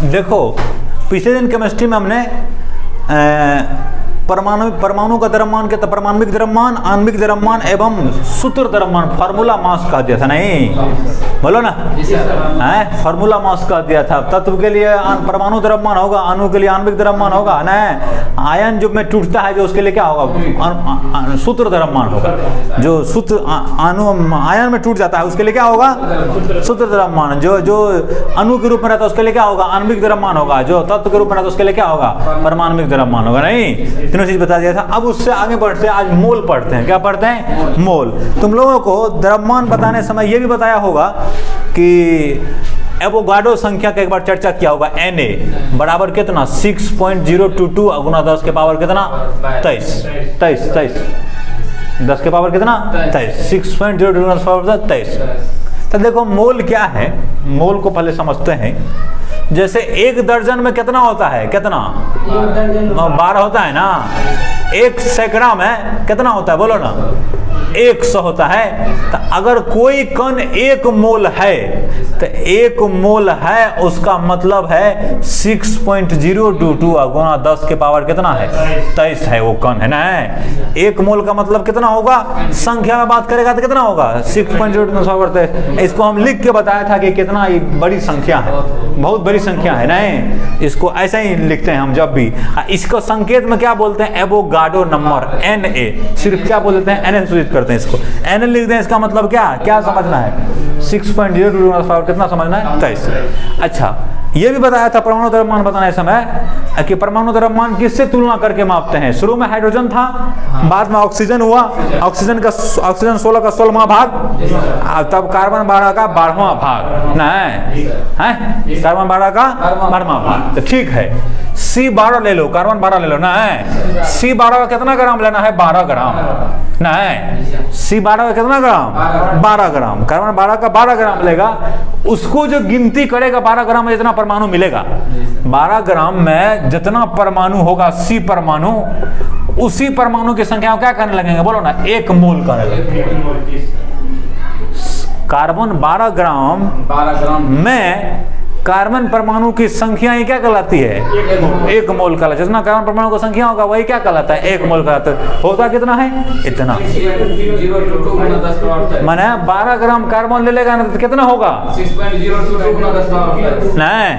देखो पिछले दिन केमिस्ट्री में हमने परमाणु का द्रव्यमान क्या था, परमाणविक द्रव्यमान, आणविक द्रव्यमान एवं सूत्र द्रव्यमान, फार्मूला मास कह दिया था, नहीं बोलो ना, है फार्मूला मास कह दिया था। तत्व के लिए परमाणु द्रव्यमान होगा, अणु के लिए आणविक द्रव्यमान होगा, ना आयन जो में टूटता है जो उसके लिए क्या होगा, सूत्र द्रव्यमान होगा। जो सूत्र अणु आयन में टूट जाता है उसके लिए क्या होगा, सूत्र द्रव्यमान। जो अणु के रूप में रहता है उसके लिए क्या होगा, आणविक द्रव्यमान होगा। जो तत्व के रूप में रहता है उसके लिए क्या होगा, परमाणविक द्रव्यमान होगा। नहीं चीज बता दिया था। अब उससे आगे बढ़ते हैं, आज मोल पढ़ते हैं। क्या पढ़ते हैं, मोल। तुम लोगों को द्रव्यमान बताने समय यह भी बताया होगा कि एवोगाड्रो संख्या का एक बार चर्चा किया होगा। Na बराबर कितना 6.022 गुना 10 के पावर कितना 23 10 के पावर कितना 23 6.022 गुना 10 पावर 23। तो देखो मोल क्या है, मोल को पहले समझते हैं। जैसे एक दर्जन में कितना होता है, कितना 12 होता है ना। एक सैकड़ा में कितना होता है, बोलो ना 100 होता है। तो अगर कोई कण 1 मोल है तो 1 मोल है उसका मतलब है 6.022 गुना 10 के पावर कितना है 23 है वो कण, है ना। 1 मोल का मतलब कितना होगा, संख्या में बात करेगा तो कितना होगा 6.022। इसको हम लिख के बताया था कि कितना ये बड़ी संख्या है, बहुत बड़ी संख्या है ना। इसको ऐसा ही लिखते हैं हम जब भी। इसको संकेत में क्या बोलते हैं, एवोगाड्रो नंबर Na। सिर्फ क्या बोलते हैं, Na सूचित करते हैं इसको, Na लिख दें। इसका मतलब क्या समझना है, 6.022 कितना समझना है 23। अच्छा ये भी बताया था परमाणु द्रव्यमान बताने समय कि परमाणु द्रव्यमान किससे तुलना करके मापते हैं। शुरू में हाइड्रोजन था, बाद में ऑक्सीजन हुआ, ऑक्सीजन 16 का 16वां भाग, तब कार्बन 12 का 12वां भाग, नहीं है कार्बन 12 का 12वां भाग। तो ठीक है C12 ले लो, कार्बन 12 ले लो ना। C12 का कितना ग्राम लेना है, 12 ग्राम, नहीं C12 का कितना ग्राम 12 ग्राम। कार्बन 12 का 12 ग्राम लेगा, उसको जो गिनती करेगा 12 ग्राम में जितना परमाणु मिलेगा, 12 ग्राम में जितना परमाणु होगा C परमाणु, उसी परमाणु की संख्या क्या करने लगेंगे, बोलो ना 1 मोल करने लगेंगे। कार्बन 12 ग्राम में कार्बन परमाणु की संख्या ही क्या कहलाती है, 1 मोल कहलाता है। जितना कार्बन परमाणु की संख्या होगा वही क्या कहलाता है, 1 मोल कहलाता है। होता कितना है, इतना। माने 12 ग्राम कार्बन ले लेगा ना तो कितना होगा 6.022 नहीं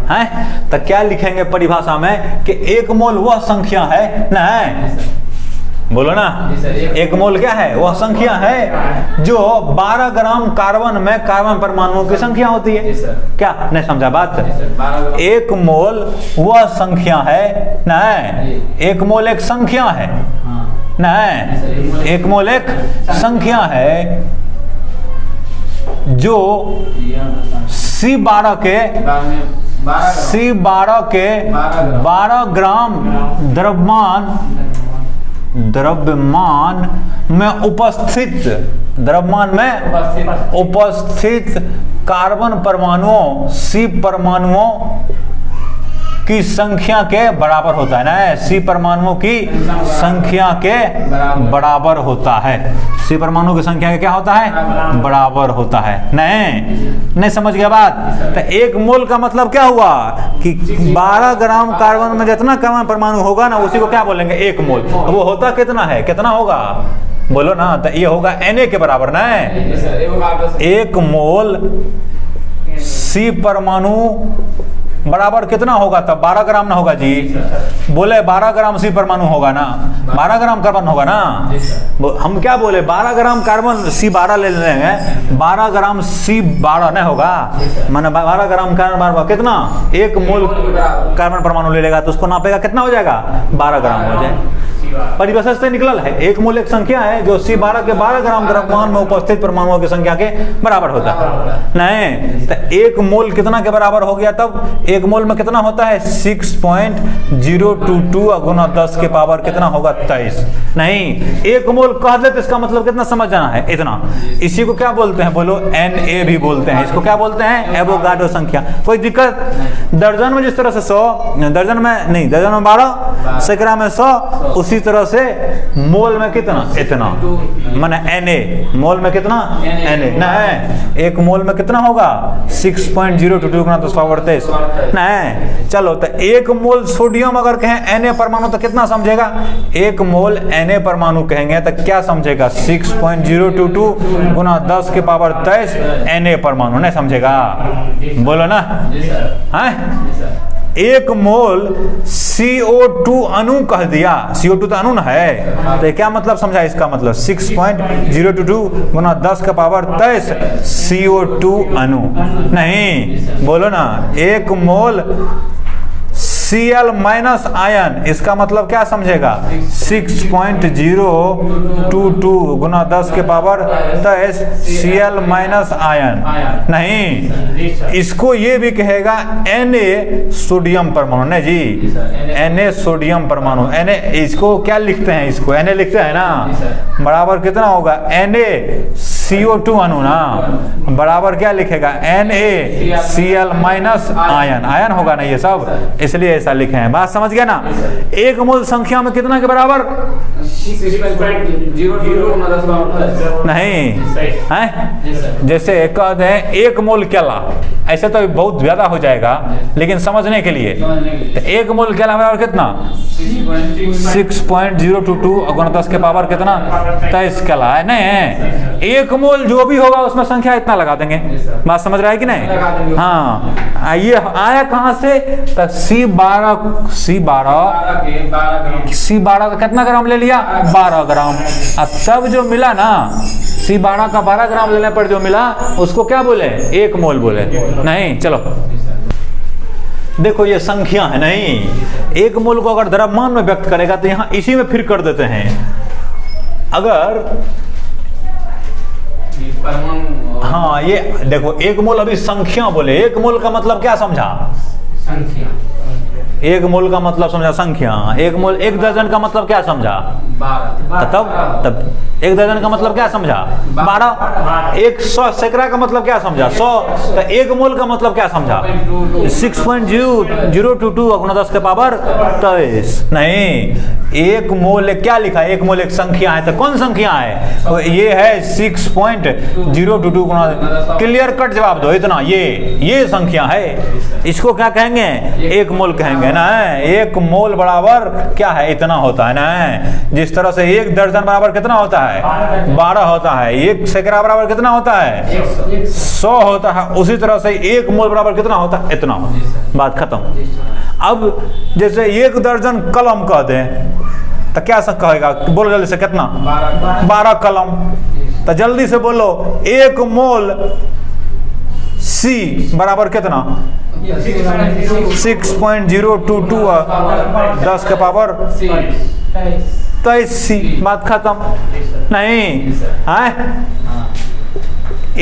है। तो क्या लिखेंगे परिभाषा में कि 1 मोल वह संख्या है, नहीं बोलो ना 1 मोल क्या है, वह संख्या है जो 12 ग्राम कार्बन में कार्बन परमाणुओं की संख्या होती है। क्या नहीं समझा बात, 1 मोल वह संख्या है, नहीं 1 मोल एक संख्या है, नहीं 1 मोल एक संख्या है जो C12 के 12 ग्राम द्रव्यमान में उपस्थित कार्बन परमाणुओं C परमाणुओं की संख्या के बराबर होता है ना। C परमाणुओं की संख्या के बराबर होता है, C परमाणु की संख्या के क्या होता है, बराबर होता है। नहीं समझ गया बात। तो 1 मोल का मतलब क्या हुआ कि 12 ग्राम कार्बन में जितना कार्बन परमाणु होगा ना उसी को क्या बोलेंगे 1 मोल। वो होता कितना है, कितना होगा बोलो ना। तो ये होगा Na के बराबर ना। 1 मोल C परमाणु बराबर कितना होगा, तब 12 ग्राम ना होगा जी, बोले 12 ग्राम C परमाणु होगा ना, 12 ग्राम कार्बन होगा ना। हम क्या बोले 12 ग्राम कार्बन C12 ले लेंगे, 12 ग्राम C12 नहीं होगा, माने 12 ग्राम कार्बन कितना 1 मोल कार्बन परमाणु ले लेगा तो उसको नापेगा कितना हो जाएगा 12 ग्राम हो जाए। परिभाषा से निकलल है 1 मोल एक संख्या है जो C12 के 12 ग्राम द्रव्यमान में उपस्थित परमाणुओं की संख्या के बराबर होता है। नहीं तो 1 मोल कितना के बराबर हो गया, तब 1 मोल में कितना होता है 6.022 गुना 10 के पावर कितना होगा 23। नहीं 1 मोल मोल कह दे तो इसका मतलब कितना समझ जाना है, इतना। इसी को क्या बोलते हैं, बोलो Na भी बोलते हैं। इसको क्या बोलते हैं, एवोगाड्रो संख्या। कोई दिक्कत? दर्जन में जिस तरह से 100, दर्जन में 12, सैकड़ा में 100, उसी तरह से मोल में कितना, इतना। माने Na मोल में कितना, Na ना है। एक मोल में कितना होगा, 6.022 × 10⁻23 ना है। चलो तो एक मोल सोडियम अगर कहें Na परमाणु तो कितना समझेगा, एक मोल Na परमाणु कहेंगे तो क्या समझेगा, 6.022 × 10⁻23 Na परमाणु नहीं समझेगा, बोलो ना। है एक मोल CO2 अणु कह दिया, CO2 तो अणु है, तो क्या मतलब समझा, इसका मतलब 6.022 × 10⁻23 CO2 अणु नहीं, बोलो ना। एक मोल Cl माइनस आयन, इसका मतलब क्या समझेगा, 6.022 × 10⁻23 Cl माइनस आयन नहीं। इसको ये भी कहेगा Na सोडियम परमाणु, नहीं जी, Na सोडियम परमाणु। Na इसको क्या लिखते हैं, इसको Na लिखते हैं ना, बराबर कितना होगा, Na CO2 अणु ना, बराबर क्या लिखेगा, NaCl माइनस आयन, आयन होगा ना ये सब, इसलिए ऐसा लिखे हैं। बात समझ गया ना। एक मोल संख्या में कितना के बराबर, 6.022 नहीं है। जैसे कहते हैं एक मोल केला, ऐसे तो बहुत ज्यादा हो जाएगा, लेकिन समझने के लिए एक मोल केला बराबर कितना, 6.022 × 10⁻ कितना, 23 केला है, नहीं है। एक मोल जो भी होगा उसमें संख्या इतना लगा देंगे। बात समझ रहा है कि नहीं। हाँ, ये आया कहां से, तो C12 का कितना ग्राम ले लिया, 12 ग्राम। अब तब जो मिला ना, C12 का 12 ग्राम लेने पर जो मिला उसको क्या बोले, एक मोल बोले नहीं। चलो देखो ये संख्या है नहीं, एक मोल को अगर द्रव्यमान में व्यक्त करेगा तो यहां इसी में फिर कर देते हैं। अगर हाँ ये देखो एक मोल अभी संख्या बोले, एक मोल का मतलब क्या समझा, संख्या। एक मोल का मतलब समझा संख्या। एक मोल, एक दर्जन का मतलब क्या समझा, 12। तब एक दर्जन का मतलब क्या समझा, 12। 100 सैकड़ा का मतलब क्या समझा, 100। तो एक मोल का मतलब क्या समझा, 6.022 × 10⁻23 नहीं। एक मोल क्या लिखा है, एक मोल एक संख्या है, तो कौन संख्या है, तो ये है 6.022 × क्लियर कट जवाब दो इतना, ये संख्या है। इसको क्या कहेंगे, एक मोल कहेंगे ना। एक मोल बराबर क्या है, इतना होता है ना। जिस तरह से एक दर्जन बराबर कितना होता है, 12 होता है। एक सैकड़ा बराबर कितना होता है, 100 होता है। उसी तरह से एक मोल बराबर कितना होता है, इतना। बात खत्म। अब जैसे एक दर्जन कलम कह दें तो क्या कहेगा, बोलो जल्दी से, कितना, 12 कलम। तो जल्दी से बोलो, एक मोल C बराबर कितना, 6.022 10⁻23। बात खत्म नहीं है।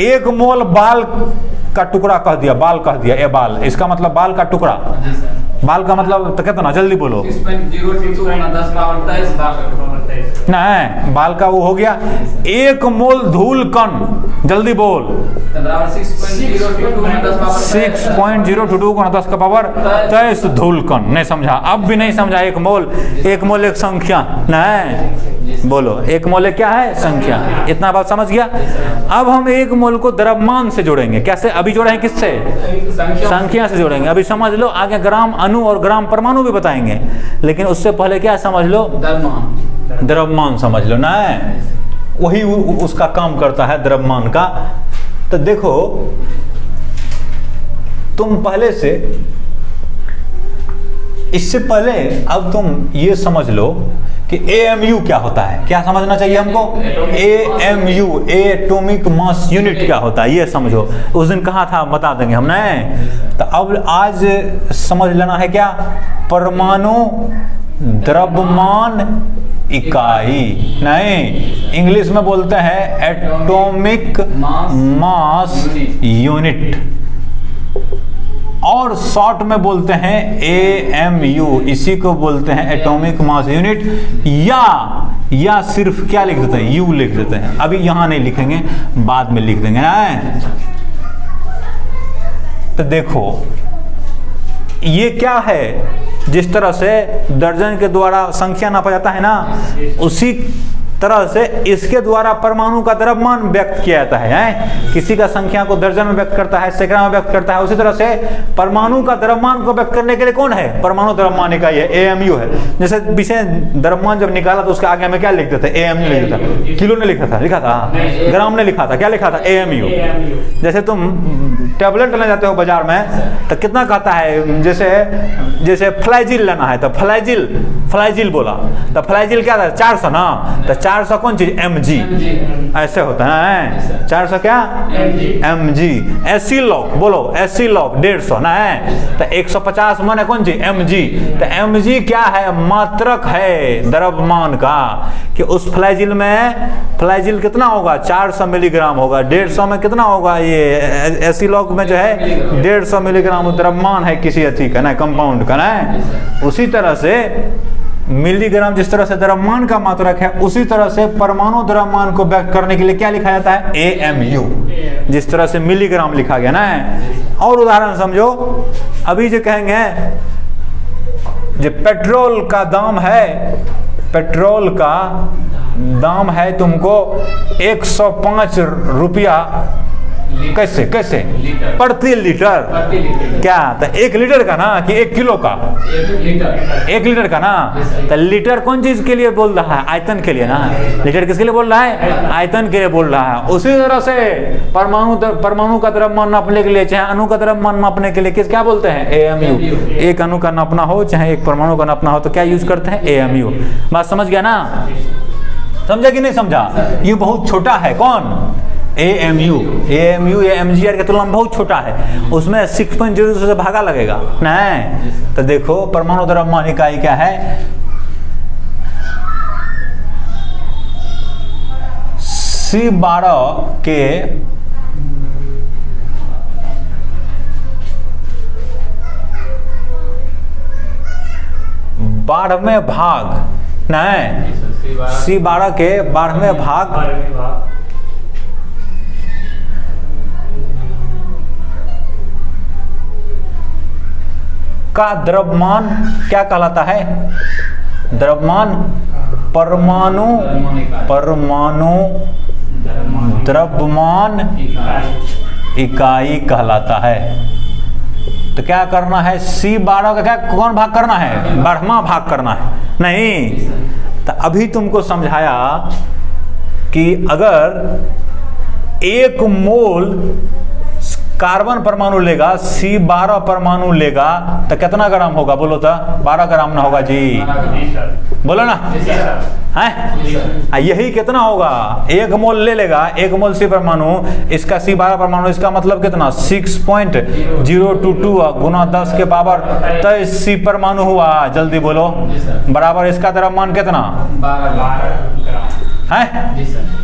एक मोल बाल का टुकड़ा कह दिया, बाल कह दिया, ये बाल, इसका मतलब बाल का टुकड़ा। बाल का मतलब तो कितना, जल्दी बोलो, 6.022 × 10⁻23 नहीं, बाल का वो हो गया। एक मोल धूल कण, जल्दी बोल, 6.022 × 10⁻23 धूल कण। नहीं समझा, अब भी नहीं समझा। एक मोल एक संख्या नहीं, बोलो एक मोल एक क्या है, संख्या। इतना बात समझ गया। अब हम एक मोल को द्रव्यमान से जोड़ेंगे। कैसे, अभी जोड़े हैं किससे, संख्या से जोड़ेंगे। अभी समझ लो, आगे ग्राम अणु और ग्राम परमाणु भी बताएंगे, लेकिन उससे पहले क्या समझ लो, द्रव्यमान समझ लो ना, वही उसका काम करता है द्रव्यमान का। तो देखो तुम पहले से, इससे पहले अब तुम ये समझ लो कि AMU क्या होता है। क्या समझना चाहिए हमको, AMU एटॉमिक मास यूनिट क्या होता है, ये समझो। उस दिन कहा था, बता देंगे हमने। तो अब आज समझ लेना है क्या, परमाणु द्रव्यमान इकाई नहीं, इंग्लिश में बोलते हैं एटॉमिक मास यूनिट, और शॉर्ट में बोलते हैं AMU। इसी को बोलते हैं एटॉमिक मास यूनिट, या या सिर्फ क्या लिख देते हैं, यू लिख देते हैं। अभी यहाँ नहीं लिखेंगे, बाद में लिख देंगे ना। तो देखो ये क्या है, जिस तरह से दर्जन के द्वारा संख्या नापा जाता है ना, उसी तरह से इसके द्वारा परमाणु का द्रव्यमान व्यक्त किया जाता है। किसी का संख्या को दर्जन में व्यक्त करता है, सैकड़ा में व्यक्त करता है, उसी तरह से परमाणु का द्रव्यमान को व्यक्त करने के लिए कौन है, परमाणु द्रव्यमान इकाई है, AMU है। जैसे विषय द्रव्यमान जब निकाला तो उसके आगे में क्या लिखते थे, AMU लिखता था। किलो ने लिखा था ग्राम ने लिखा था, क्या लिखा था, AMU। जैसे तुम टेबलेट लेने जाते हो बाजार में तो कितना कहता है, जैसे फ्लाइजिल लेना है तो फ्लाइजिल बोला तो फ्लाइजिल क्या था, 400 ना, तो 400 कौन चीज, mg, ऐसे होता है 400 क्या, mg। एसिलॉग बोलो, एसिलॉग 150 ना है, तो 150 माने कौन चीज, mg। तो mg क्या है, मात्रक है द्रव्यमान का, कि उस फ्लाइजिल में, फ्लाइजिल कितना होगा, 400 मिलीग्राम होगा, 150 में कितना होगा, ये एसिलॉग में जो है 150 मिलीग्राम द्रव्यमान है किसी अथी का ना, कंपाउंड का ना। उसी तरह से मिलीग्राम जिस तरह से द्रव्यमान का मात्रक है, उसी तरह से परमाणु द्रव्यमान को व्यक्त करने के लिए क्या लिखा जाता है, AMU, जिस तरह से मिलीग्राम लिखा गया ना। और उदाहरण समझो, अभी जो कहेंगे जो पेट्रोल का दाम है, पेट्रोल का दाम है तुमको 105 रुपया, कैसे प्रति लीटर, क्या, तो 1 लीटर का ना कि 1 किलो का, 1 लीटर का ना। तो लीटर कौन चीज के लिए बोल रहा है, आयतन के लिए ना। लीटर किसके लिए बोल रहा है, आयतन के लिए बोल रहा है। उसी तरह से परमाणु का द्रव्यमान नापने के लिए, चाहे अणु का द्रव्यमान नापने के लिए क्या बोलते हैं, AMU। एक अणु का नापना हो चाहे एक परमाणु का नापना हो तो क्या यूज करते हैं, AMU। बात समझ गया ना, समझा कि नहीं समझा। ये बहुत छोटा है, कौन, AMU या MGR के तुलना में बहुत छोटा है, उसमें 6.0 से भागा लगेगा नहीं। तो देखो परमाणु द्रव्यमान इकाई क्या है, C12 के 12वें भाग नहीं, C12 के 12वें भाग का द्रव्यमान क्या कहलाता है, द्रव्यमान परमाणु द्रव्यमान इकाई कहलाता है। तो क्या करना है, C12 का क्या कौन भाग करना है, 12वां भाग करना है नहीं। तो अभी तुमको समझाया कि अगर 1 मोल कार्बन परमाणु लेगा, C12 परमाणु लेगा तो कितना ग्राम होगा, बोलो तो 12 ग्राम ना होगा जी, बोलो ना है। यही कितना होगा, 1 मोल ले लेगा, 1 मोल C परमाणु, इसका C12 परमाणु, इसका मतलब कितना 6.022 गुना 10 के पावर 23 C परमाणु हुआ। जल्दी बोलो, बराबर इसका द्रव्यमान कितना, 12 है,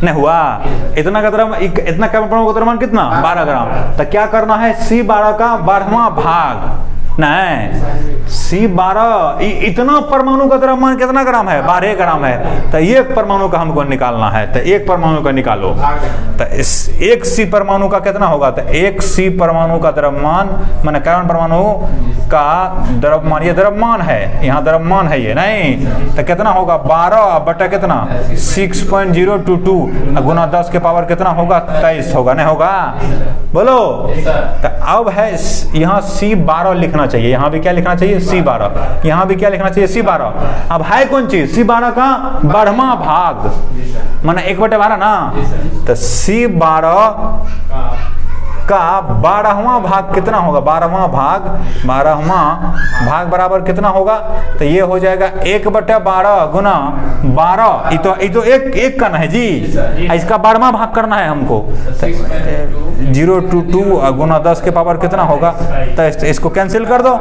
नहीं हुआ, इतना का परमाणु का द्रव्यमान कितना, 12 ग्राम। तो क्या करना है, C12 का 12वां भाग नहीं, C12 इतना परमाणु का द्रव्यमान कितना ग्राम है, 12 ग्राम है। तो एक परमाणु का हमको निकालना है, तो एक परमाणु का निकालो। तो इस 1 C परमाणु का कितना होगा, तो 1 C परमाणु का द्रव्यमान माने कार्बन परमाणु का द्रव्यमान, ये द्रव्यमान है, यहाँ द्रव्यमान है ये नहीं। तो कितना होगा, 12 बटा कितना 6.022 गुना 10 के पावर कितना होगा, 23 होगा, नहीं होगा, बोलो। तो अब है यहाँ C12 लिखना चाहिए, यहाँ भी क्या लिखना चाहिए, C12, यहाँ भी क्या लिखना चाहिए, C12। अब है कौन चीज, C12 का 12वां भाग माने 1/12 ना। तो C12 का 12वां भाग कितना होगा, 12वां भाग बराबर कितना होगा, तो ये हो जाएगा 1/12 गुना 12, ये तो एक का ना है जी, इसका 12वां भाग करना है हमको। 022 गुना 10 के पावर कितना होगा, तो इसको कैंसिल कर दो,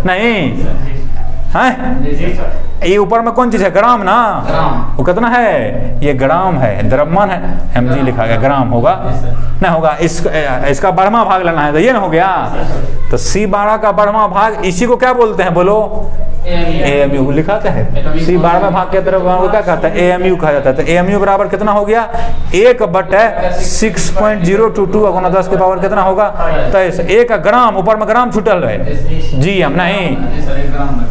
नहीं है, ये ऊपर में कौन चीज है, ग्राम ना, वो कितना है, ये ग्राम है, द्रव्यमान है, mg लिखा गया, ग्राम होगा। नहीं होगा, इसका 12वां भाग लेना है, तो ये ना हो गया। तो C12 का 12वां भाग इसी को क्या बोलते हैं बोलो? AMU लिखा क्या है? C12वें भाग के तरफ को क्या कहता है? AMU कहा जाता है। तो AMU बराबर कितना हो गया? 1/6.022 गुना 10 के पावर कितना होगा? 23। 1 ग्राम, ऊपर में ग्राम छूटल है, GM नहीं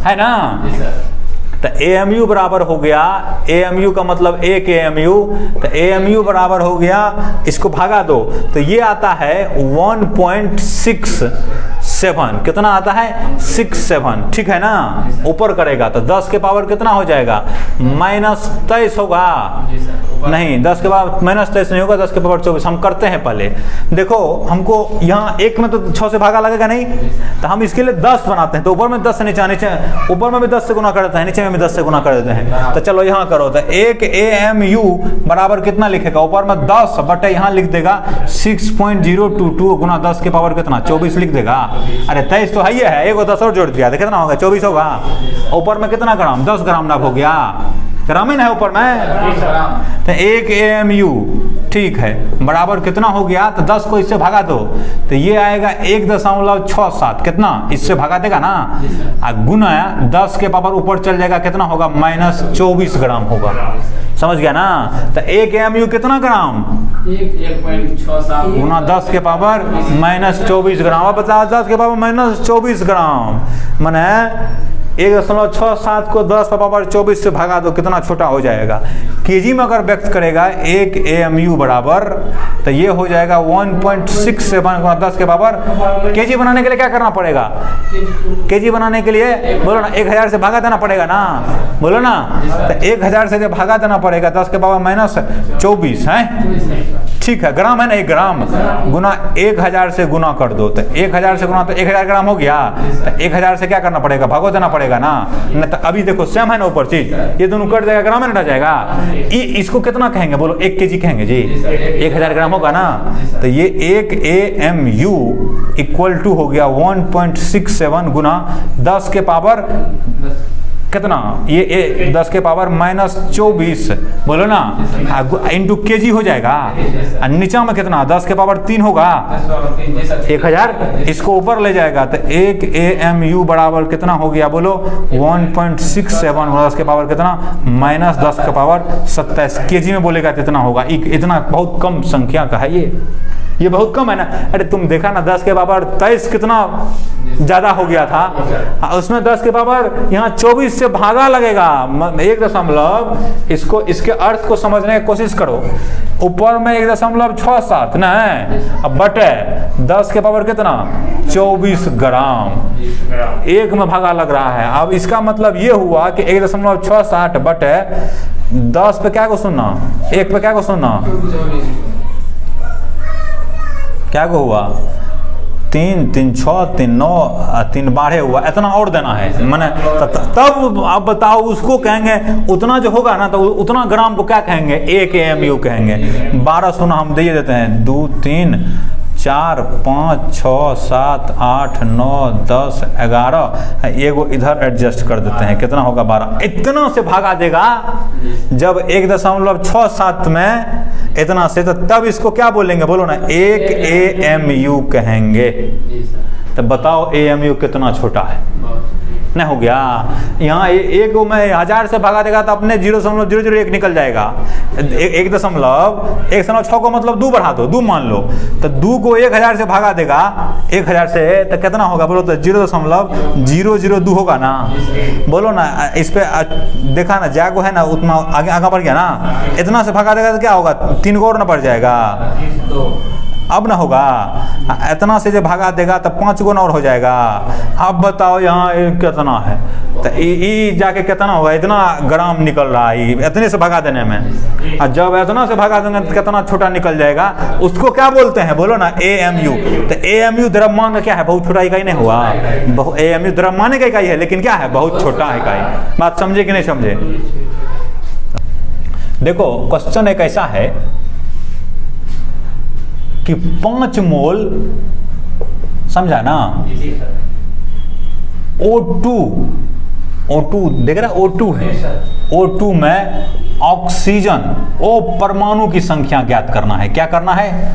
है ना। तो AMU बराबर हो गया, AMU का मतलब 1 AMU, तो AMU बराबर हो गया, इसको भागा दो तो ये आता है 1.67। कितना आता है? 67, ठीक है ना। ऊपर करेगा तो 10 के पावर कितना हो जाएगा? -23 होगा। नहीं, 10 के पावर -23 नहीं होगा, 10 के पावर 24। हम करते हैं पहले, देखो हमको यहाँ 1 में तो 6 से भागा लगेगा नहीं, तो हम इसके लिए 10 बनाते हैं। तो ऊपर में 10 से नीचे ऊपर में भी 10 से गुना कर देते हैं, नीचे में भी 10 से गुना कर देते हैं। तो चलो यहाँ करो, तो 1 AMU बराबर कितना लिखेगा? ऊपर में 10 बटे यहाँ लिख देगा 6.022 गुना 10 के पावर कितना? 24 लिख देगा। अरे 23 तो है ही है, 1 और 10 और जोड़ दिया तो कितना होगा? 24 होगा। ऊपर में कितना ग्राम? 10 ग्राम ना हो गया, ग्रामीण है ऊपर में। तो 1 AMU ठीक है बराबर कितना हो गया? तो 10 को इससे भागा दो तो ये आएगा 1.67। कितना? इससे भागा देगा ना, गुना 10 के पावर ऊपर चल जाएगा, कितना होगा? -24 ग्राम होगा। समझ गया ना। तो 1 AMU कितना ग्राम? 1.67 गुना 10 के पावर -24 ग्राम। अब बताओ 10 के पावर -24 ग्राम माने 1.67 को 10 का पावर 24 से भागा दो, कितना छोटा हो जाएगा? केजी में अगर व्यक्त करेगा 1 AMU बराबर, तो ये हो जाएगा 1.67 गुना 10 के पावर। केजी बनाने के लिए क्या करना पड़ेगा? केजी बनाने के लिए बोलो ना 1000 से भागा देना पड़ेगा ना, बोलो ना। तो 1000 से जब भागा देना पड़ेगा 10 के पावर -24 है, ठीक है। ग्राम है ना, 1 ग्राम गुना 1000 से गुना कर दो, तो 1000 से गुना तो 1000 ग्राम हो गया। तो 1000 से क्या करना पड़ेगा? भागो देना पड़ेगा ना। नहीं तो अभी देखो सेम है ना ऊपर चीज, ये दोनों कट जाएगा, ग्राम में रह जाएगा। इसको कितना कहेंगे बोलो? 1 केजी कहेंगे जी, 1000 ग्राम होगा ना। तो ये 1 AMU इक्वल टू हो गया 1.67 गुना 10 के पावर कितना? ये 10 के पावर -24 बोलो ना, इंटू केजी हो जाएगा। नीचा में कितना? 10 के पावर 3 होगा, 1000 इसको ऊपर ले जाएगा। तो 1 AMU बराबर कितना हो गया बोलो? 1.67 10 के पावर कितना? -10 के पावर 27। केजी में बोलेगा कितना होगा? इतना बहुत कम संख्या का है ये बहुत कम है ना। अरे तुम देखा ना 10 के पावर 23 कितना ज्यादा हो गया था, उसमें 10 के पावर यहाँ 24 से भागा लगेगा 1 इसको, इसके अर्थ को समझने की कोशिश करो। ऊपर में 1.67 ना है, अब बटे 10 के पावर कितना? 24 ग्राम, 1 में भागा लग रहा है। अब इसका मतलब ये हुआ कि 1.67 बटे 10 पे क्या को सुनना, 1 पे क्या को सुनना, क्या को हुआ? 3 3 6 3 9 3 12 हुआ, इतना और देना है मैंने। तब आप बताओ उसको कहेंगे उतना जो होगा ना, तो उतना ग्राम को क्या कहेंगे? 1 AMU कहेंगे। 12 सुना हम दे देते हैं, 2 3 4 5 6 7 8 9 10 11, एगो इधर एडजस्ट कर देते हैं, कितना होगा? 12। इतना से भागा देगा जब 1.67 में इतना से, तो तब इसको क्या बोलेंगे बोलो ना? 1 AMU कहेंगे। तो बताओ AMU कितना छोटा है? नहीं हो गया। यहाँ 1 में 1000 से भागा देगा तो अपने 0.001 निकल जाएगा। 1.6 को मतलब 2 बढ़ा दो, 2 मान लो, तो 2 को 1000 से भागा देगा 1000 से, तो कितना होगा बोलो? तो 0.002 होगा ना, बोलो ना। इस पे देखा ना, जागो है ना, उतना आगे बढ़ गया ना। इतना से भागा देगा तो क्या होगा? 3 को और ना पड़ जाएगा, अब ना होगा। इतना से जब भागा देगा तो 5 गुना और हो जाएगा। अब बताओ यहाँ कितना है, तो जाके कितना होगा? इतना ग्राम निकल रहा है इतने से भागा देने में। और जब इतना से भागा देंगे तो कितना छोटा निकल जाएगा? उसको क्या बोलते हैं बोलो ना? AMU। तो AMU द्रव्यमान का क्या है? बहुत छोटा इकाई नहीं हुआ? AMU द्रव्यमान का इकाई है, लेकिन क्या है? बहुत छोटा इकाई। बात समझे कि नहीं समझे? देखो क्वेश्चन एक ऐसा है कि 5 मोल, समझा ना, O2 देख रहा, O2 है, O2 में ऑक्सीजन ओ परमाणु की संख्या ज्ञात करना है। क्या करना है?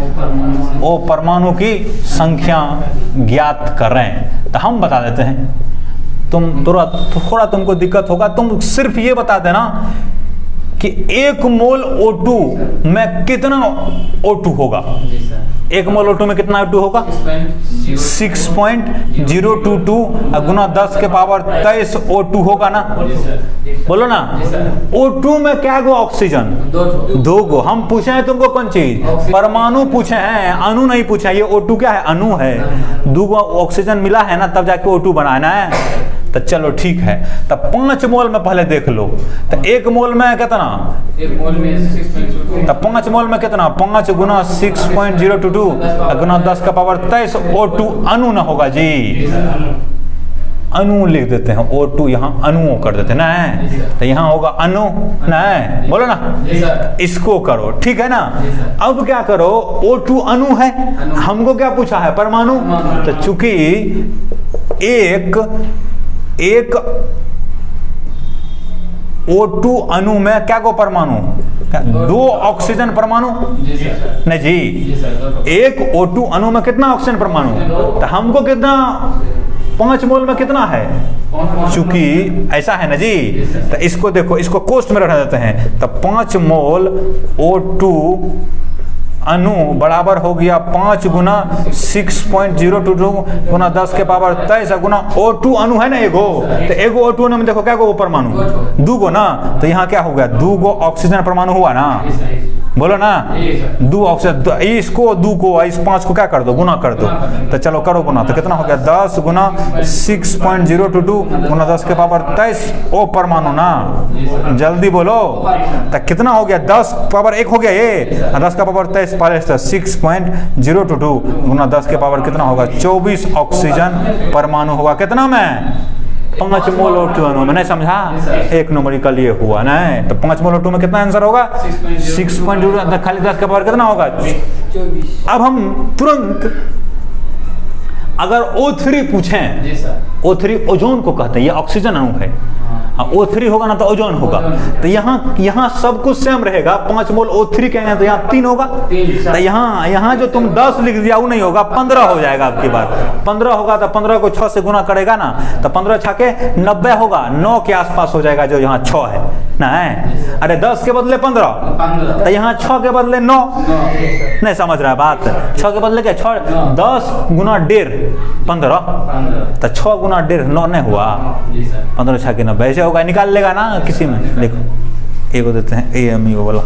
ओ परमाणु की संख्या ज्ञात करें। तो हम बता देते हैं, तुम थोड़ा तुमको दिक्कत होगा, तुम सिर्फ ये बता देना कि 1 मोल O2 में कितना O2 होगा। 1 मोल O2 में कितना O2 होगा? 6.022 गुना 10 के पावर 23 O2 होगा ना। बोलो ना। O2 में क्या गो ऑक्सीजन? 2 गो। हम पूछे हैं तुमको कौन चीज? परमाणु पूछे हैं, अणु नहीं पूछे। ये O2 क्या है? अणु है। 2 गो ऑक्सीजन मिला है ना, तब जाके O2 बनाना है। तो चलो ठीक है। तब 5 मोल में पहले देख लो। तो 1 मोल में कितना? 1 मोल में 6.22। तब 5 मोल में कितना? 5 गुना 6.022 गुना 10 का पावर 23 O2 अणु ना होगा जी। अणु लिख देते हैं, O2 यहाँ अणुओं कर देते हैं ना। तो यहाँ होगा अणु ना। बोलो ना। इसको करो, ठीक है ना। अब क्या करो? O2 अणु है, हमको क्या पूछा है? परमाणु। तो चूंकि एक O2 अणु में क्या गो परमाणु? 2 ऑक्सीजन परमाणु नहीं जी। 1 O2 अणु में कितना ऑक्सीजन परमाणु? तो हमको कितना? 5 मोल में कितना है? चूंकि ऐसा है ना जी। तो इसको देखो, इसको कोष्ठ में रख देते हैं। तो 5 मोल O2 अणु बराबर हो गया 5 गुना 6.022 गुना 10 के पावर 23 गुना O2 अणु है ना एगो। तो एगो O2 अणु में देखो क्या गो परमाणु? 2 गो ना। तो यहाँ क्या हो गया? 2 गो ऑक्सीजन परमाणु हुआ ना। बोलो ना। 2 ऑक्सीजन, इसको 2 को इस 5 को क्या कर दो? गुना कर दो। तो चलो करो गुना। तो कितना हो गया? 10 गुना 6.022 गुना 10 के पावर 23 ओ परमाणु ना। जल्दी बोलो। तो कितना हो गया? 10 पावर 1 हो गया ये। 10 का पावर 23 पहले 6.022 गुना 10 के पावर कितना होगा? 24 ऑक्सीजन परमाणु होगा। कितना में? 5 मोल O2 अणु में। नहीं समझा? 1 न्यूमेरिकल ये हुआ ना। तो 5 मोल O2 में कितना आंसर होगा? 6.0 खाली 10 का पावर कितना होगा? 24। अब हम तुरंत अगर O3 पूछें, O3 ओजोन को कहते हैं। ये ऑक्सीजन अणु है। O3 होगा ना तो ओजोन होगा। तो यहाँ सब कुछ सेम रहेगा। 5 मोल O3 कहेंगे तो यहाँ 3 होगा। तो यहाँ जो तुम 10 लिख दिया वो नहीं होगा, 15 हो जाएगा आपकी बात। 15 होगा तो 15 को 6 से गुना करेगा ना। तो 15 छाके 90 होगा। 9 के आसपास हो जाएगा जो यहाँ 6 है ना। है अरे 10 के बदले 15। तो यहाँ 6 के बदले 9। नहीं समझ रहा है बात? 6 के बदले क्या? 6 10 गुना 1.5 15। तो 6 गुना 1.5 9 नहीं हुआ। 15 छाके 90 ऐसे होगा। निकाल लेगा ना किसी में। देखो एगो देते हैं AME वाला।